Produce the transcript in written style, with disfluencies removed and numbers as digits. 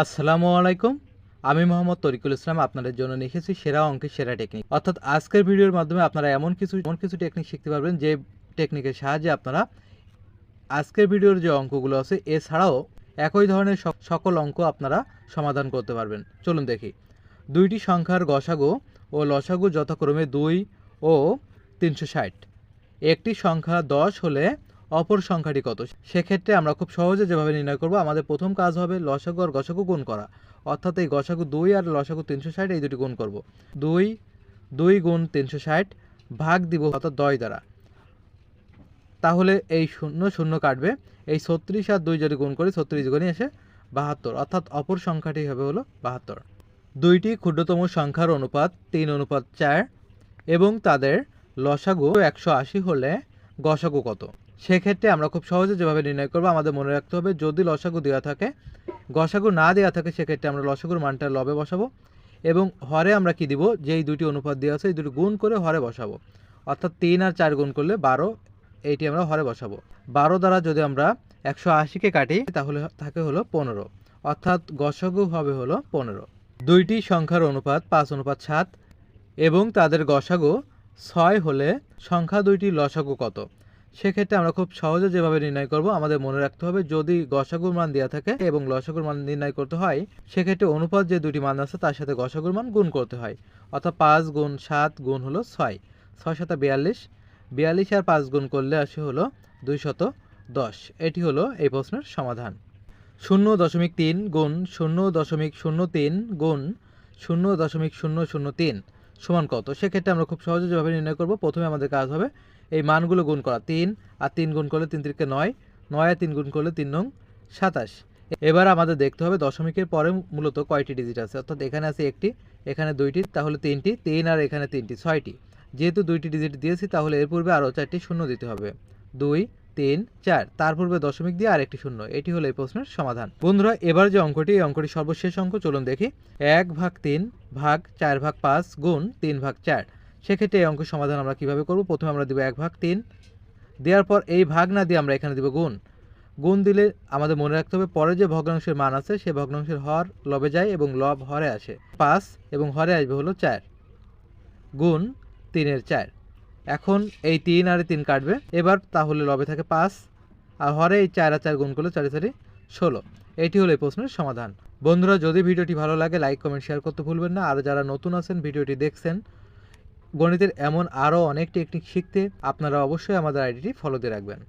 আসসালামু আলাইকুম। আমি মোহাম্মদ তরিকুল ইসলাম আপনাদের জন্য নিয়ে এসেছি সেরা অঙ্কের সেরা টেকনিক। অর্থাৎ আজকের ভিডিওর মাধ্যমে আপনারা এমন কিছু টেকনিক শিখতে পারবেন যে টেকনিকের সাহায্যে আপনারা আজকের ভিডিওর যে অঙ্কগুলো আছে এছাড়াও একই ধরনের সকল অঙ্ক আপনারা সমাধান করতে পারবেন। চলুন দেখি। দুইটি সংখ্যার গসাগু ও লসাগু যথাক্রমে 2 ও 360। একটি সংখ্যা 10 হলে অপর সংখ্যাটি কত? সেক্ষেত্রে আমরা খুব সহজে যেভাবে নির্ণয় করব, আমাদের প্রথম কাজ হবে লসাগু আর গসাগু গুণ করা। অর্থাৎ এই গসাগু 2 আর লসাগু 360 এই দুটি গুণ করব। 2 গুণ 360 ভাগ দিব অর্থাৎ 10 দ্বারা। তাহলে এই 0 0 কাটবে। এই 36 আর 2 যদি গুণ করি 36 গুণে এসে 72, অর্থাৎ অপর সংখ্যাটি হবে হলো 72। দুইটি ক্ষুদ্রতম সংখ্যার অনুপাত 3:4 এবং তাদের লসাগু 180 হলে গসাগু কত? সেক্ষেত্রে আমরা খুব সহজে যেভাবে নির্ণয় করব, আমাদের মনে রাখতে হবে যদি লসাগু দেওয়া থাকে, গসাগু না দেওয়া থাকে সেক্ষেত্রে আমরা লসাগুর মানটা লবে বসাবো এবং হরে আমরা কি দিব, যেই দুটি অনুপাত দেওয়া আছে এই দুটি গুণ করে হরে বসাবো। অর্থাৎ 3 আর 4 গুণ করলে 12, এইটি আমরা হরে বসাবো। 12 দ্বারা যদি আমরা 180কে কাটি তাহলে থাকে হলো 15, অর্থাৎ গসাগু হবে হলো 15। দুইটি সংখ্যার অনুপাত 5:7 এবং তাদের গসাগু 6 হলে সংখ্যা দুইটি লসাগু কত? সেক্ষেত্রে আমরা খুব সহজে যেভাবে নির্ণয় করব, আমাদের মনে রাখতে হবে যদি গসাগুর মান দেওয়া থাকে এবং লসাগুর মান নির্ণয় করতে হয় সেক্ষেত্রে অনুপাত যে দুটি মান আছে তার সাথে গসাগুর মান গুণ করতে হয়। অর্থাৎ 5 গুণ 7 গুণ হলো 6, 6 7 42, 42 আর 5 গুণ করলে আসে হলো 210। এটি হলো এই প্রশ্নের সমাধান। 0.3 গুণ 0.03 গুণ 0.003 সমান কত? সেক্ষেত্রে আমরা খুব সহজে যেভাবে নির্ণয় করব, প্রথমে আমাদের কাজ হবে এই মানগুলো গুণ করা। 3 আর 3 গুণ করলে 3 3 9, 9 আর 3 গুণ করলে 3 9 27। এবার আমাদের দেখতে হবে দশমিকের পরে মূলত কয়টি ডিজিট আছে। অর্থাৎ এখানে আছে একটি, এখানে দুইটি, তাহলে 3টি, 3 আর এখানে 3টি, 6টি। যেহেতু দুইটি ডিজিট দিয়েছি তাহলে এর পূর্বে আরও 4টি শূন্য দিতে হবে। 2 3 4, তার পূর্বে দশমিক দিয়ে আরেকটি শূন্য। এটি হলো এই প্রশ্নের সমাধান। বন্ধুরা, এবার যে অঙ্কটি, এই অঙ্কটি সর্বশেষ অঙ্ক, চলুন দেখি। 1/3 ভাগ 4/5 গুণ 3/4। সেক্ষেত্রে এই অঙ্কের সমাধান আমরা কিভাবে করব? প্রথমে আমরা দিব 1/3, দেওয়ার পর এই ভাগ না দিয়ে আমরা এখানে দিব গুণ। গুণ দিলে আমাদের মনে রাখতে হবে পরে যে ভগ্নাংশের মান আছে সেই ভগ্নাংশের হর লবে যায় এবং লব হরে আসে। 5 এবং হরে আসবে হলো 4 গুণ 3 এর 4। এখন এই 3 আর 3 কাটবে, এবার তাহলে লবে থাকে 5 আর হরে এই 4 আর 4 গুণ করলে 4 4 16। এটি হলো এই প্রশ্নের সমাধান। বন্ধুরা, যদি ভিডিওটি ভালো লাগে লাইক কমেন্ট শেয়ার করতে ভুলবেন না। আর যারা নতুন আছেন ভিডিওটি দেখছেন, গণিতের এমন আরও অনেক টেকনিক শিখতে আপনারা অবশ্যই আমাদের আইডিটি ফলো দিয়ে রাখবেন।